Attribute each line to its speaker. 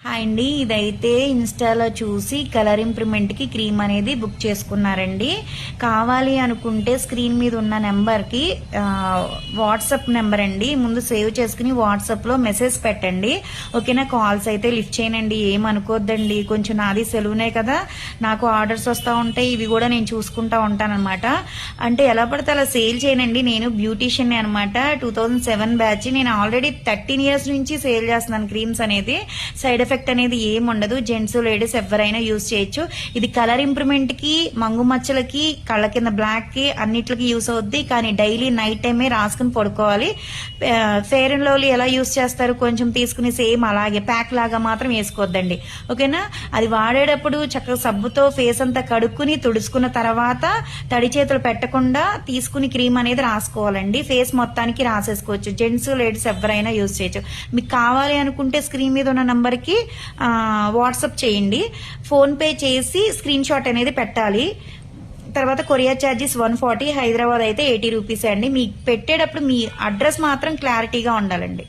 Speaker 1: Hi అండి, ఇదైతే ఇన్స్టాలో చూసి కలర్ ఇంప్రూవ్మెంట్ కి క్రీమ్ అనేది బుక్ చేసుకున్నారండి. కావాలి అనుకుంటే స్క్రీన్ మీద ఉన్న నెంబర్ కి వాట్సాప్ నెంబర్ అండి, ముందు సేవ్ చేసుకుని వాట్సాప్ లో మెసేజ్ పెట్టండి. ఓకేనా? కాల్స్ అయితే లిఫ్ట్ చేయనండి, ఏమనుకోద్దండి. కొంచెం నాది సెలవునే కదా, నాకు ఆర్డర్స్ వస్తూ ఉంటాయి, ఇవి కూడా నేను చూసుకుంటా ఉంటానన్నమాట. అంటే ఎలా పడితే అలా సేల్ చేయనండి. నేను బ్యూటీషియన్ అనమాట, 2007 బ్యాచ్. నేను ఆల్రెడీ 13 years నుంచి సేల్ చేస్తున్నాను క్రీమ్స్ అనేది. సైడ్ ఎఫెక్ట్ అనేది ఏం ఉండదు, జెంట్స్ లేడీస్ ఎవరైనా యూజ్ చేయొచ్చు. ఇది కలర్ ఇంప్రూవ్మెంట్ కి, మంగు మచ్చలకి, కళ్ళ కింద బ్లాక్ కి అన్నిటికి యూస్ అవుద్ది. కానీ డైలీ నైట్ టైమే రాసుకుని పడుకోవాలి. ఫెయిర్ అండ్ లవ్లీ ఎలా యూజ్ చేస్తారు, కొంచెం తీసుకుని సేమ్ అలాగే ప్యాక్ లాగా మాత్రం వేసుకోవద్దండి. ఓకేనా? అది వాడేటప్పుడు చక్కగా సబ్బుతో ఫేస్ అంతా కడుక్కుని తుడుచుకున్న తర్వాత తడి చేతులు పెట్టకుండా తీసుకుని క్రీమ్ అనేది రాసుకోవాలండి. ఫేస్ మొత్తానికి రాసేసుకోవచ్చు, జెంట్స్ లేడీస్ ఎవరైనా యూజ్ చేయొచ్చు. మీకు కావాలి అనుకుంటే స్క్రీన్ మీద ఉన్న నంబర్ కి వాట్సాప్ చేయండి. ఫోన్ పే చేసి స్క్రీన్ షాట్ అనేది పెట్టాలి. తర్వాత కొరియర్ ఛార్జెస్ 140, హైదరాబాద్ అయితే 80 రూపీస్ అండి. మీకు పెట్టేటప్పుడు మీ అడ్రస్ మాత్రం క్లారిటీగా ఉండాలండి.